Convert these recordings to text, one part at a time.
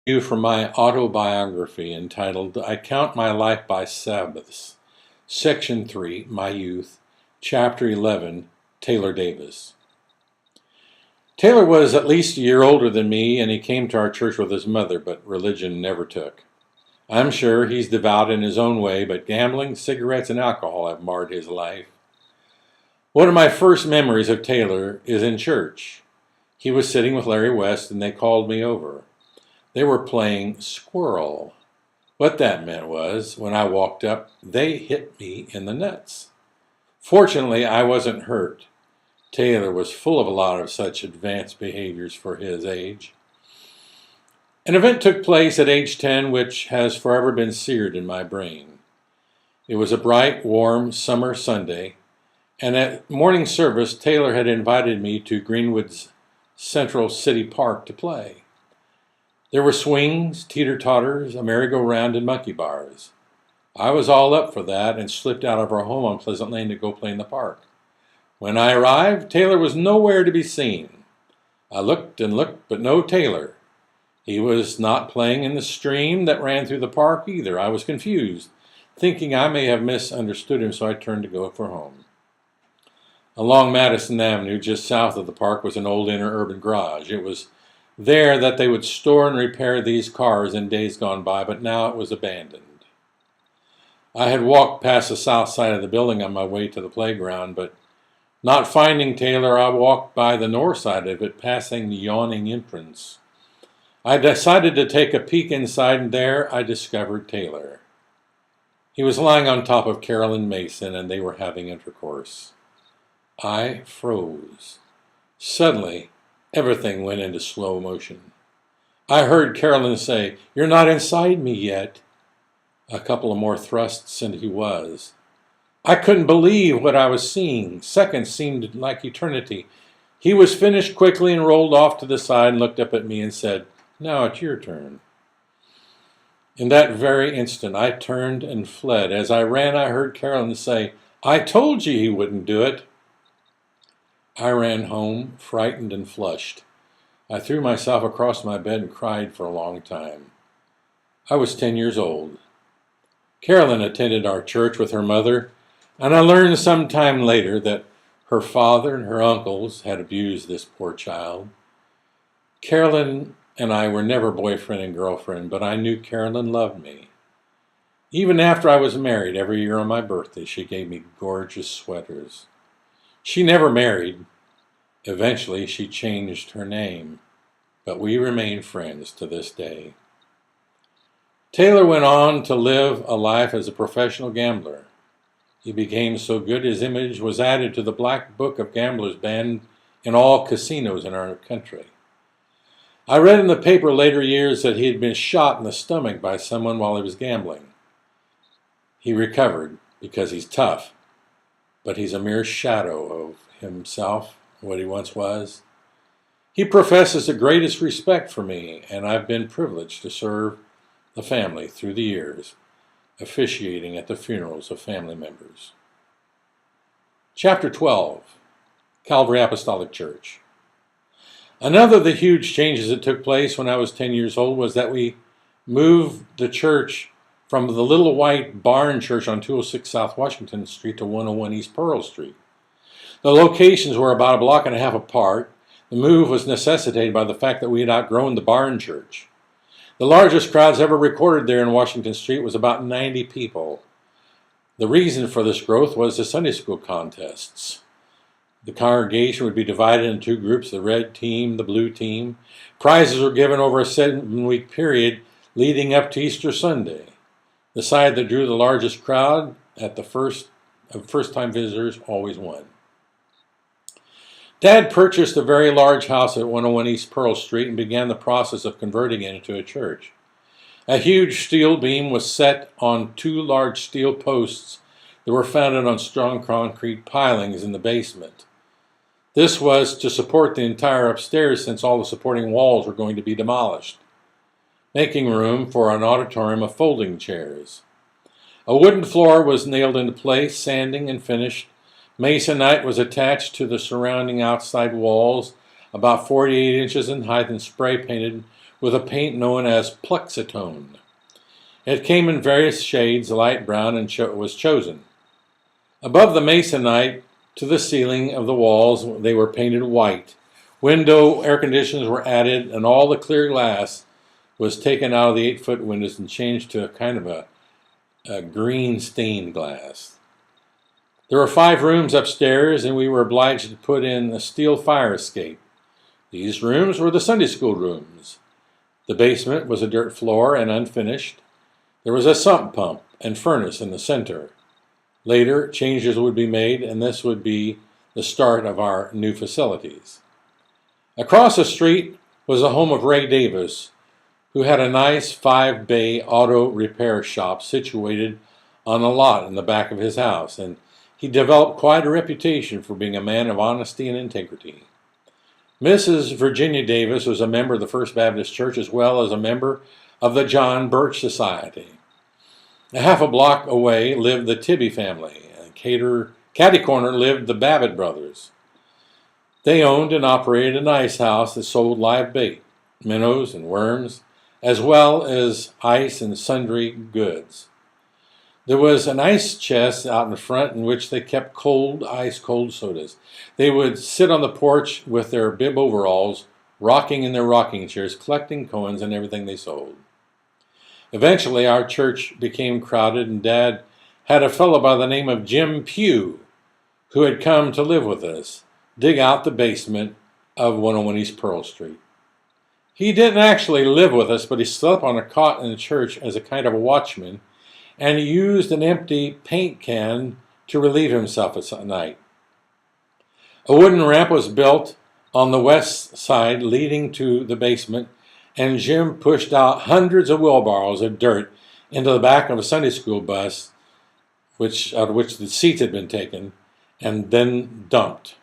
You from my autobiography entitled I Count My Life by Sabbaths, Section 3, My Youth, Chapter 11, Taylor Davis. Taylor was at least a year older than me, and he came to our church with his mother, but religion never took. I'm sure he's devout in his own way, but gambling, cigarettes, and alcohol have marred his life. One of my first memories of Taylor is in church. He was sitting with Larry West, and they called me over. They were playing squirrel. What that meant was, when I walked up, they hit me in the nuts. Fortunately, I wasn't hurt. Taylor was full of a lot of such advanced behaviors for his age. An event took place at age 10 which has forever been seared in my brain. It was a bright, warm summer Sunday, and at morning service, Taylor had invited me to Greenwood's Central City Park to play. There were swings, teeter-totters, a merry-go-round, and monkey bars. I was all up for that and slipped out of our home on Pleasant Lane to go play in the park. When I arrived, Taylor was nowhere to be seen. I looked and looked, but no Taylor. He was not playing in the stream that ran through the park either. I was confused, thinking I may have misunderstood him, so I turned to go for home. Along Madison Avenue, just south of the park, was an old interurban garage. It was there that they would store and repair these cars in days gone by, but now it was abandoned. I had walked past the south side of the building on my way to the playground, but not finding Taylor, I walked by the north side of it, passing the yawning entrance. I decided to take a peek inside, and there I discovered Taylor. He was lying on top of Carolyn Mason, and they were having intercourse. I froze. Suddenly, everything went into slow motion. I heard Carolyn say, "You're not inside me yet." A couple of more thrusts and he was. I couldn't believe what I was seeing. Seconds seemed like eternity. He was finished quickly and rolled off to the side and looked up at me and said, "Now it's your turn." In that very instant, I turned and fled. As I ran, I heard Carolyn say, "I told you he wouldn't do it." I ran home, frightened and flushed. I threw myself across my bed and cried for a long time. I was 10 years old. Carolyn attended our church with her mother, and I learned some time later that her father and her uncles had abused this poor child. Carolyn and I were never boyfriend and girlfriend, but I knew Carolyn loved me. Even after I was married, every year on my birthday, she gave me gorgeous sweaters. She never married. Eventually, she changed her name, but we remain friends to this day. Taylor went on to live a life as a professional gambler. He became so good his image was added to the Black Book of Gamblers banned in all casinos in our country. I read in the paper later years that he had been shot in the stomach by someone while he was gambling. He recovered because he's tough, but he's a mere shadow of himself, what he once was. He professes the greatest respect for me, and I've been privileged to serve the family through the years, officiating at the funerals of family members. Chapter 12, Calvary Apostolic Church. Another of the huge changes that took place when I was 10 years old was that we moved the church from the little white barn church on 206 South Washington Street to 101 East Pearl Street. The locations were about a block and a half apart. The move was necessitated by the fact that we had outgrown the barn church. The largest crowds ever recorded there in Washington Street was about 90 people. The reason for this growth was the Sunday school contests. The congregation would be divided into two groups, the red team, the blue team. Prizes were given over a 7-week period leading up to Easter Sunday. The side that drew the largest crowd at the first-time visitors always won. Dad purchased a very large house at 101 East Pearl Street and began the process of converting it into a church. A huge steel beam was set on two large steel posts that were founded on strong concrete pilings in the basement. This was to support the entire upstairs since all the supporting walls were going to be demolished, making room for an auditorium of folding chairs. A wooden floor was nailed into place, sanding and finished. Masonite was attached to the surrounding outside walls, about 48 inches in height, and spray painted with a paint known as Plexitone. It came in various shades, light brown, and was chosen. Above the masonite to the ceiling of the walls, they were painted white. Window air conditioners were added, and all the clear glass was taken out of the 8-foot windows and changed to a kind of a green stained glass. There were 5 rooms upstairs, and we were obliged to put in a steel fire escape. These rooms were the Sunday school rooms. The basement was a dirt floor and unfinished. There was a sump pump and furnace in the center. Later, changes would be made, and this would be the start of our new facilities. Across the street was the home of Ray Davis, who had a nice 5-bay auto repair shop situated on a lot in the back of his house, and he developed quite a reputation for being a man of honesty and integrity. Mrs. Virginia Davis was a member of the First Baptist Church as well as a member of the John Birch Society. A half a block away lived the Tibby family. Catty corner lived the Babbitt brothers. They owned and operated a nice house that sold live bait, minnows and worms, as well as ice and sundry goods. There was an ice chest out in front in which they kept ice-cold sodas. They would sit on the porch with their bib overalls, rocking in their rocking chairs, collecting coins and everything they sold. Eventually, our church became crowded, and Dad had a fellow by the name of Jim Pugh, who had come to live with us, dig out the basement of 101 East Pearl Street. He didn't actually live with us, but he slept on a cot in the church as a kind of a watchman, and he used an empty paint can to relieve himself at night. A wooden ramp was built on the west side leading to the basement, and Jim pushed out hundreds of wheelbarrows of dirt into the back of a Sunday school bus, out of which the seats had been taken, and then dumped.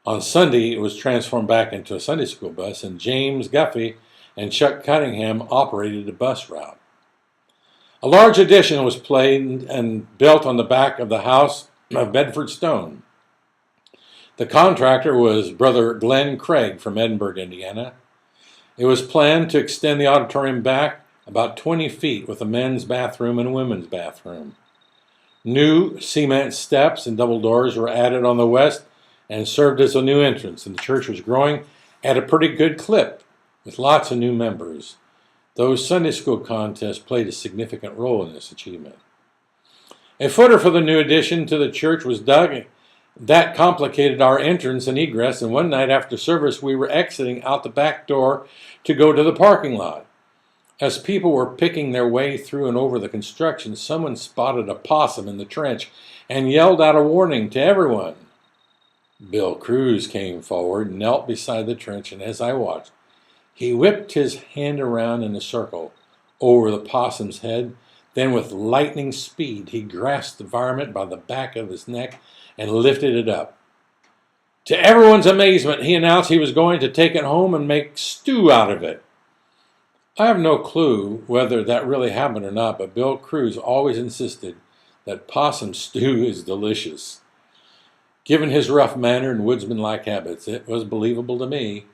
On Sunday, it was transformed back into a Sunday school bus, and James Guffey and Chuck Cunningham operated the bus route. A large addition was planned and built on the back of the house of Bedford Stone. The contractor was Brother Glenn Craig from Edinburgh, Indiana. It was planned to extend the auditorium back about 20 feet with a men's bathroom and a women's bathroom. New cement steps and double doors were added on the west and served as a new entrance, and the church was growing at a pretty good clip with lots of new members. Those Sunday school contests played a significant role in this achievement. A footer for the new addition to the church was dug. That complicated our entrance and egress, and one night after service we were exiting out the back door to go to the parking lot. As people were picking their way through and over the construction, someone spotted a possum in the trench and yelled out a warning to everyone. Bill Cruz came forward, knelt beside the trench, and as I watched, he whipped his hand around in a circle over the possum's head. Then with lightning speed, he grasped the varmint by the back of his neck and lifted it up. To everyone's amazement, he announced he was going to take it home and make stew out of it. I have no clue whether that really happened or not, but Bill Cruz always insisted that possum stew is delicious. Given his rough manner and woodsman-like habits, it was believable to me.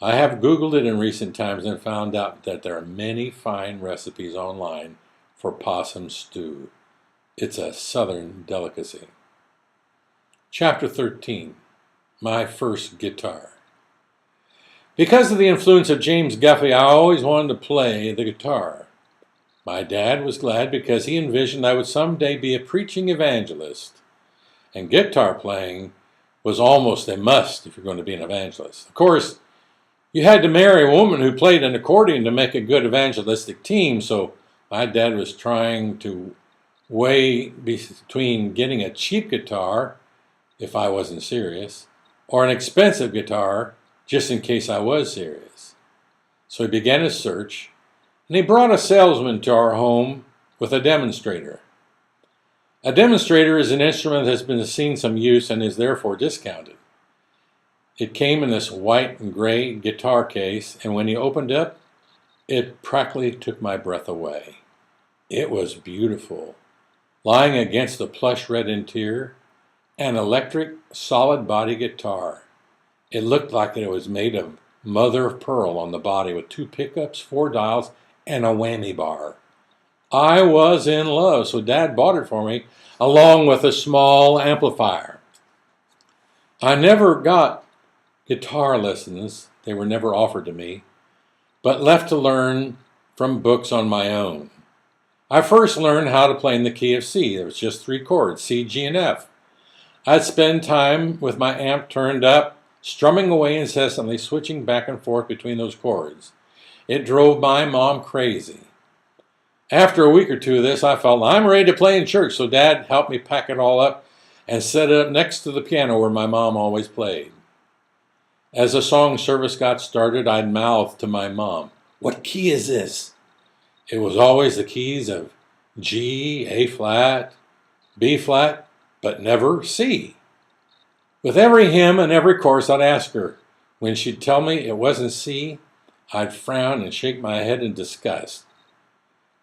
I have Googled it in recent times and found out that there are many fine recipes online for possum stew. It's a southern delicacy. Chapter 13, My First Guitar. Because of the influence of James Guffey, I always wanted to play the guitar. My dad was glad because he envisioned I would someday be a preaching evangelist. And guitar playing was almost a must if you're going to be an evangelist. Of course, you had to marry a woman who played an accordion to make a good evangelistic team, so my dad was trying to weigh between getting a cheap guitar, if I wasn't serious, or an expensive guitar, just in case I was serious. So he began his search, and he brought a salesman to our home with a demonstrator. A demonstrator is an instrument that has been seen some use and is therefore discounted. It came in this white and gray guitar case, and when he opened it, it practically took my breath away. It was beautiful. Lying against the plush red interior, an electric, solid body guitar. It looked like it was made of mother of pearl on the body with 2 pickups, 4 dials, and a whammy bar. I was in love, so Dad bought it for me, along with a small amplifier. I never got guitar lessons. They were never offered to me, but left to learn from books on my own. I first learned how to play in the key of C. There was just 3 chords, C, G, and F. I'd spend time with my amp turned up, strumming away incessantly, switching back and forth between those chords. It drove my mom crazy. After a week or 2 of this, I felt I'm ready to play in church, so Dad helped me pack it all up and set it up next to the piano where my mom always played. As the song service got started, I'd mouth to my mom, "What key is this?" It was always the keys of G, A flat, B flat, but never C. With every hymn and every chorus, I'd ask her. When she'd tell me it wasn't C, I'd frown and shake my head in disgust.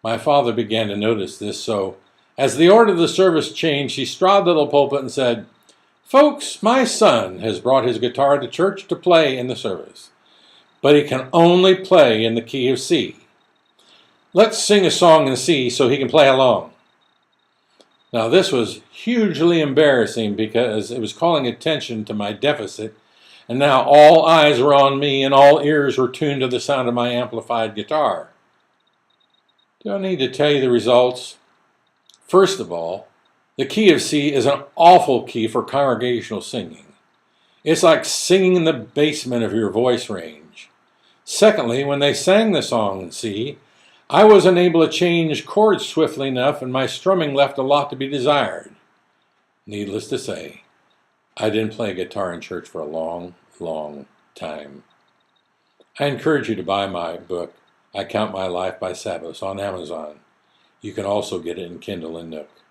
My father began to notice this, so as the order of the service changed, he strode to the pulpit and said, "Folks, my son has brought his guitar to church to play in the service, but he can only play in the key of C. Let's sing a song in C so he can play along." Now, this was hugely embarrassing because it was calling attention to my deficit, and now all eyes were on me and all ears were tuned to the sound of my amplified guitar. Do I need to tell you the results? First of all, the key of C is an awful key for congregational singing. It's like singing in the basement of your voice range. Secondly, when they sang the song in C, I was unable to change chords swiftly enough, and my strumming left a lot to be desired. Needless to say, I didn't play guitar in church for a long, long time. I encourage you to buy my book, I Count My Life by Sabbath, on Amazon. You can also get it in Kindle and Nook.